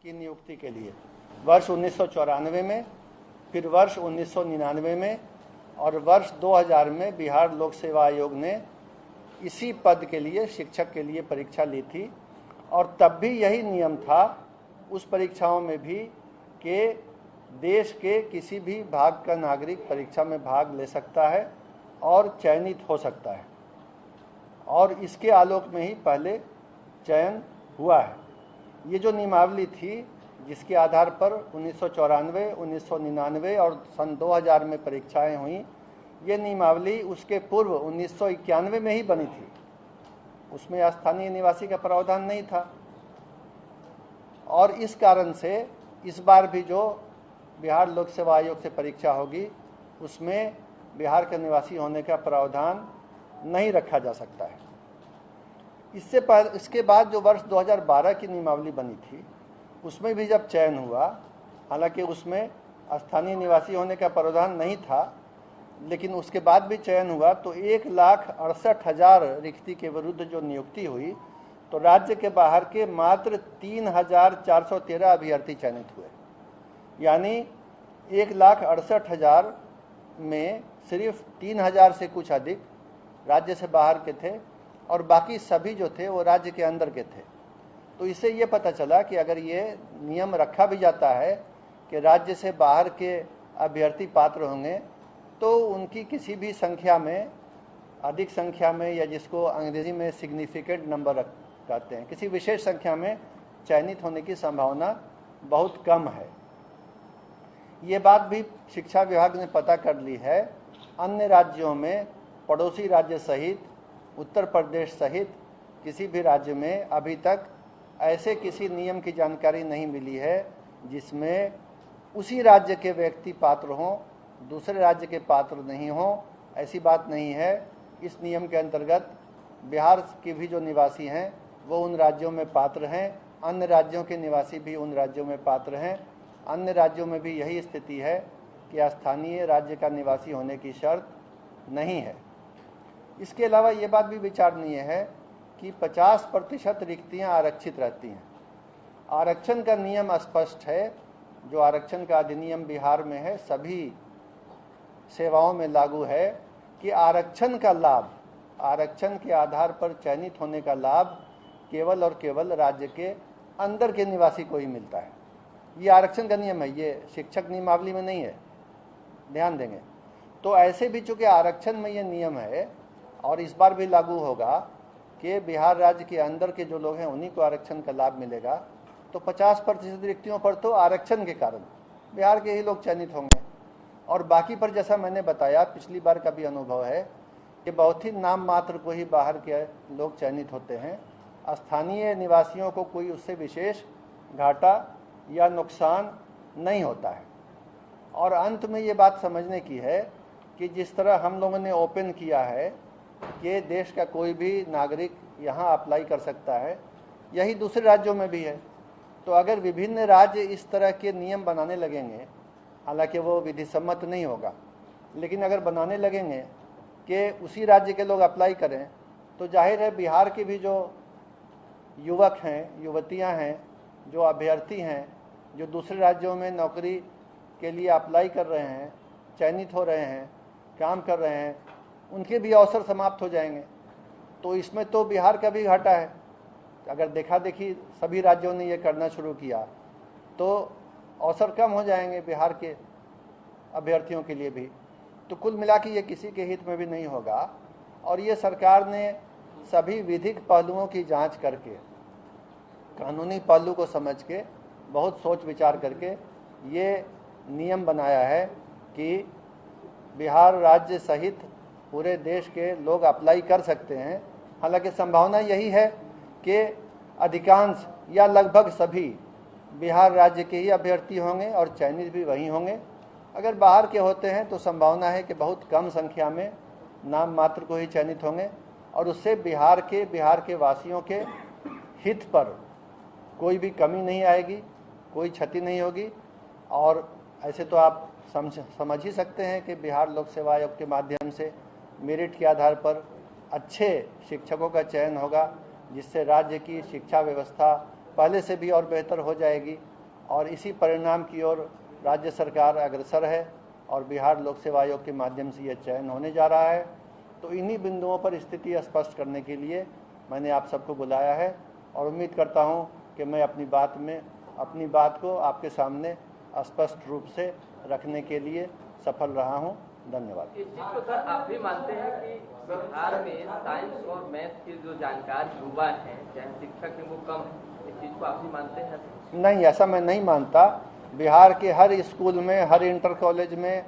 की नियुक्ति के लिए वर्ष 1994 में, फिर वर्ष 1999 में और वर्ष 2000 में बिहार लोक सेवा आयोग ने इसी पद के लिए, शिक्षक के लिए परीक्षा ली थी। और तब भी यही नियम था उस परीक्षाओं में भी कि देश के किसी भी भाग का नागरिक परीक्षा में भाग ले सकता है और चयनित हो सकता है, और इसके आलोक में ही पहले चयन हुआ है। ये जो नियमावली थी जिसके आधार पर 1994, 1999 और सन 2000 में परीक्षाएं हुई, ये नियमावली उसके पूर्व 1991 में ही बनी थी। उसमें स्थानीय निवासी का प्रावधान नहीं था, और इस कारण से इस बार भी जो बिहार लोक सेवा आयोग से परीक्षा होगी उसमें बिहार के निवासी होने का प्रावधान नहीं रखा जा सकता है। इसके बाद जो वर्ष 2012 की नियमावली बनी थी उसमें भी जब चयन हुआ, हालांकि उसमें स्थानीय निवासी होने का प्रावधान नहीं था, लेकिन उसके बाद भी चयन हुआ तो 1,68,000 रिक्ति के विरुद्ध जो नियुक्ति हुई तो राज्य के बाहर के मात्र 3,413 अभ्यर्थी चयनित हुए। यानी 1,68,000 में सिर्फ 3,000 से कुछ अधिक राज्य से बाहर के थे और बाकी सभी जो थे वो राज्य के अंदर के थे। तो इससे ये पता चला कि अगर ये नियम रखा भी जाता है कि राज्य से बाहर के अभ्यर्थी पात्र होंगे तो उनकी किसी भी संख्या में, अधिक संख्या में, या जिसको अंग्रेजी में सिग्निफिकेंट नंबर कहते हैं, किसी विशेष संख्या में चयनित होने की संभावना बहुत कम है। ये बात भी शिक्षा विभाग ने पता कर ली है। अन्य राज्यों में, पड़ोसी राज्य सहित, उत्तर प्रदेश सहित किसी भी राज्य में अभी तक ऐसे किसी नियम की जानकारी नहीं मिली है जिसमें उसी राज्य के व्यक्ति पात्र हों, दूसरे राज्य के पात्र नहीं हों। ऐसी बात नहीं है। इस नियम के अंतर्गत बिहार के भी जो निवासी हैं वो उन राज्यों में पात्र हैं, अन्य राज्यों के निवासी भी उन राज्यों में पात्र हैं। अन्य राज्यों में भी यही स्थिति है कि स्थानीय राज्य का निवासी होने की शर्त नहीं है। इसके अलावा ये बात भी विचारणीय है कि 50% रिक्तियां आरक्षित रहती हैं। आरक्षण का नियम स्पष्ट है, जो आरक्षण का अधिनियम बिहार में है, सभी सेवाओं में लागू है कि आरक्षण का लाभ, आरक्षण के आधार पर चयनित होने का लाभ केवल और केवल राज्य के अंदर के निवासी को ही मिलता है। ये आरक्षण का नियम है, ये शिक्षक नियमावली में नहीं है, ध्यान देंगे। तो ऐसे भी चूंकि आरक्षण में ये नियम है और इस बार भी लागू होगा कि बिहार राज्य के अंदर के जो लोग हैं उन्हीं को आरक्षण का लाभ मिलेगा, तो 50% रिक्तियों पर तो आरक्षण के कारण बिहार के ही लोग चयनित होंगे, और बाकी पर जैसा मैंने बताया, पिछली बार का भी अनुभव है कि बहुत ही नाम मात्र को ही बाहर के लोग चयनित होते हैं। स्थानीय निवासियों को कोई उससे विशेष घाटा या नुकसान नहीं होता है। और अंत में ये बात समझने की है कि जिस तरह हम लोगों ने ओपन किया है कि देश का कोई भी नागरिक यहाँ अप्लाई कर सकता है, यही दूसरे राज्यों में भी है। तो अगर विभिन्न राज्य इस तरह के नियम बनाने लगेंगे, हालांकि वो विधि सम्मत नहीं होगा, लेकिन अगर बनाने लगेंगे कि उसी राज्य के लोग अप्लाई करें, तो जाहिर है बिहार के भी जो युवक हैं, युवतियां हैं, जो अभ्यर्थी हैं, जो दूसरे राज्यों में नौकरी के लिए अप्लाई कर रहे हैं, चयनित हो रहे हैं, काम कर रहे हैं, उनके भी अवसर समाप्त हो जाएंगे। तो इसमें तो बिहार का भी घाटा है। अगर देखा देखी सभी राज्यों ने ये करना शुरू किया तो अवसर कम हो जाएंगे बिहार के अभ्यर्थियों के लिए भी। तो कुल मिला के ये किसी के हित में भी नहीं होगा, और ये सरकार ने सभी विधिक पहलुओं की जांच करके, कानूनी पहलू को समझ के, बहुत सोच विचार करके ये नियम बनाया है कि बिहार राज्य सहित पूरे देश के लोग अप्लाई कर सकते हैं। हालांकि संभावना यही है कि अधिकांश या लगभग सभी बिहार राज्य के ही अभ्यर्थी होंगे और चयनित भी वही होंगे। अगर बाहर के होते हैं तो संभावना है कि बहुत कम संख्या में नाम मात्र को ही चयनित होंगे, और उससे बिहार के वासियों के हित पर कोई भी कमी नहीं आएगी, कोई क्षति नहीं होगी। और ऐसे तो आप समझ ही सकते हैं कि बिहार लोक सेवा आयोग के माध्यम से मेरिट के आधार पर अच्छे शिक्षकों का चयन होगा, जिससे राज्य की शिक्षा व्यवस्था पहले से भी और बेहतर हो जाएगी। और इसी परिणाम की ओर राज्य सरकार अग्रसर है और बिहार लोक सेवा आयोग के माध्यम से यह चयन होने जा रहा है। तो इन्हीं बिंदुओं पर स्थिति स्पष्ट करने के लिए मैंने आप सबको बुलाया है और उम्मीद करता हूं कि मैं अपनी बात को आपके सामने स्पष्ट रूप से रखने के लिए सफल रहा हूं। धन्यवाद। इस चीज को सर आप भी मानते हैं कि बिहार में साइंस और मैथ के जो जानकार युवा हैं, चाहे शिक्षक हैं, वो कम है? इस चीज को आप भी मानते हैं? नहीं, ऐसा मैं नहीं मानता। बिहार के हर स्कूल में, हर इंटर कॉलेज में,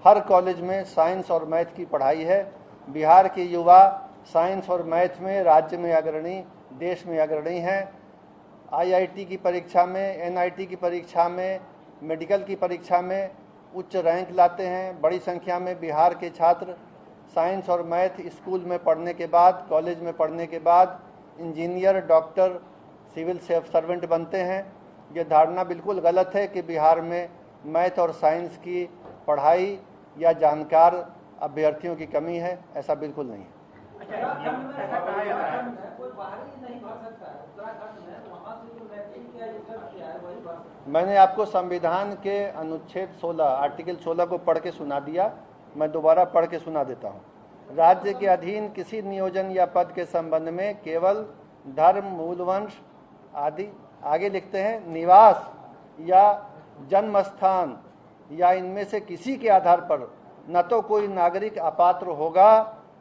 हर कॉलेज में साइंस और मैथ की पढ़ाई है। बिहार के युवा साइंस और मैथ में राज्य में अग्रणी, देश में अग्रणी हैं। IIT की परीक्षा में, NIT की परीक्षा में, मेडिकल की परीक्षा में उच्च रैंक लाते हैं। बड़ी संख्या में बिहार के छात्र साइंस और मैथ स्कूल में पढ़ने के बाद, कॉलेज में पढ़ने के बाद इंजीनियर, डॉक्टर, सिविल सर्वेंट बनते हैं। ये धारणा बिल्कुल गलत है कि बिहार में मैथ और साइंस की पढ़ाई या जानकार अभ्यर्थियों की कमी है। ऐसा बिल्कुल नहीं है। मैंने आपको संविधान के अनुच्छेद 16, आर्टिकल 16 को पढ़ के सुना दिया। मैं दोबारा पढ़ के सुना देता हूँ। राज्य के अधीन किसी नियोजन या पद के संबंध में केवल धर्म, मूल वंश आदि, आगे लिखते हैं, निवास या जन्म स्थान या इनमें से किसी के आधार पर न तो कोई नागरिक अपात्र होगा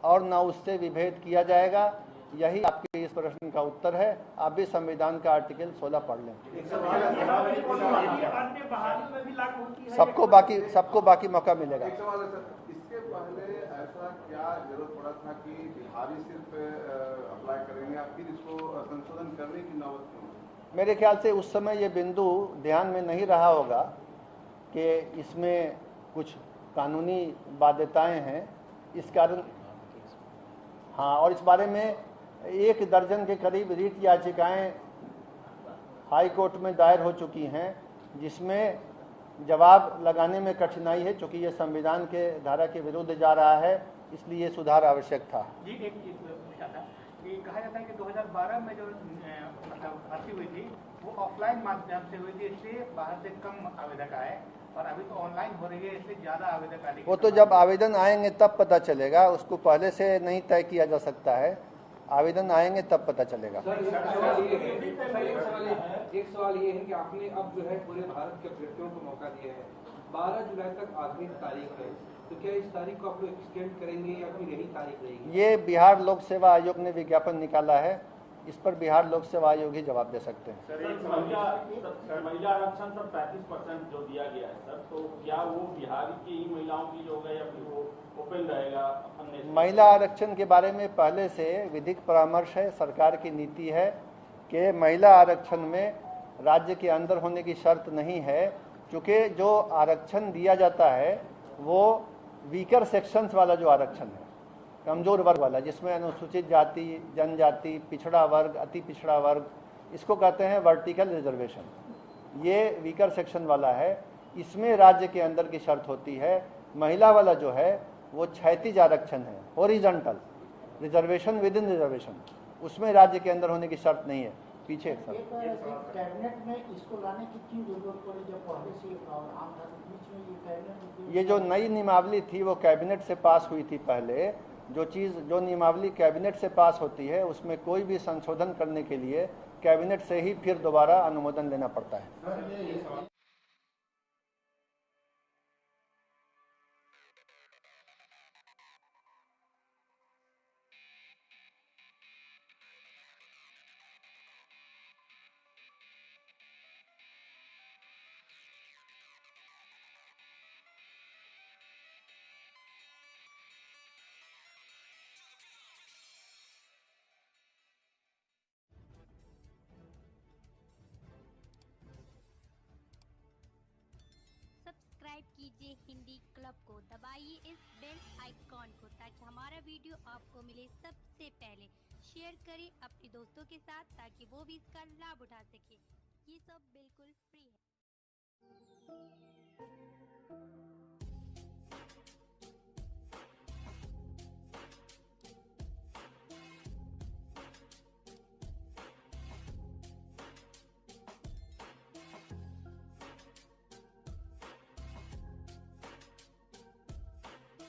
और न उससे विभेद किया जाएगा। यही आपके इस प्रश्न का उत्तर है। आप भी संविधान का आर्टिकल 16 पढ़ लें। सबको बाकी मौका मिलेगा। इसके पहले ऐसा क्या जरूरत पड़ा था कि बिहारी सिर्फ अप्लाई करेंगे, या फिर इसको संशोधन करने की नौबत क्यों? मेरे ख्याल से उस समय ये बिंदु ध्यान में नहीं रहा होगा कि इसमें कुछ कानूनी बाध्यताएं हैं, इस कारण। हाँ, और इस बारे में 1 दर्जन के करीब रीट याचिकाएं हाई कोर्ट में दायर हो चुकी हैं, जिसमें जवाब लगाने में कठिनाई है, क्योंकि ये संविधान के धारा के विरुद्ध जा रहा है। इसलिए सुधार आवश्यक था। जी, एक चीज पूछा था कि कहा जाता है कि 2012 में जो भर्ती हुई थी वो ऑफलाइन माध्यम से हुई थी, इसलिए बाहर से कम आवेदक आए, और अभी तो ऑनलाइन हो रही है, इसलिए ज्यादा आवेदक आने। वो तो जब आवेदन आएंगे तब पता चलेगा, उसको पहले से नहीं तय किया जा सकता है। आवेदन आएंगे तब पता चलेगा। सर, एक सवाल ये है कि आपने अब जो है पूरे भारत के अभ्यर्थियों को मौका दिया है। 12 जुलाई तक आखिरी तारीख है, तो क्या इस तारीख को आप लोग एक्सटेंड करेंगे या फिर यही तारीख रहेगी? ये बिहार लोक सेवा आयोग ने विज्ञापन निकाला है, इस पर बिहार लोक सेवा आयोग ही जवाब दे सकते हैं। सर, महिला आरक्षण सर 35% जो दिया गया है सर, तो क्या वो बिहार की ही महिलाओं की होगा या फिर वो ओपन रहेगा? महिला आरक्षण के बारे में पहले से विधिक परामर्श है, सरकार की नीति है कि महिला आरक्षण में राज्य के अंदर होने की शर्त नहीं है, क्योंकि जो आरक्षण दिया जाता है वो वीकर सेक्शंस वाला जो आरक्षण है, कमजोर वर्ग वाला, जिसमें अनुसूचित जाति, जनजाति, पिछड़ा वर्ग, अति पिछड़ा वर्ग, इसको कहते हैं वर्टिकल रिजर्वेशन। ये वीकर सेक्शन वाला है, इसमें राज्य के अंदर की शर्त होती है। महिला वाला जो है वो क्षैतिज आरक्षण है, horizontal reservation with in reservation, उसमें राज्य के अंदर होने की शर्त नहीं है। पीछे कैबिनेट में इसको लाने की क्यों जरूरत पड़ी जब पहले से आम था? बीच में ये कैबिनेट, ये जो नई नियमावली थी वो कैबिनेट से पास हुई थी। पहले जो नियमावली कैबिनेट से पास होती है उसमें कोई भी संशोधन करने के लिए कैबिनेट से ही फिर दोबारा अनुमोदन लेना पड़ता है। सब्सक्राइब कीजिए हिंदी क्लब को, दबाइए इस बेल आइकॉन को ताकि हमारा वीडियो आपको मिले सबसे पहले। शेयर करें अपने दोस्तों के साथ ताकि वो भी इसका लाभ उठा सके। ये सब बिल्कुल फ्री है।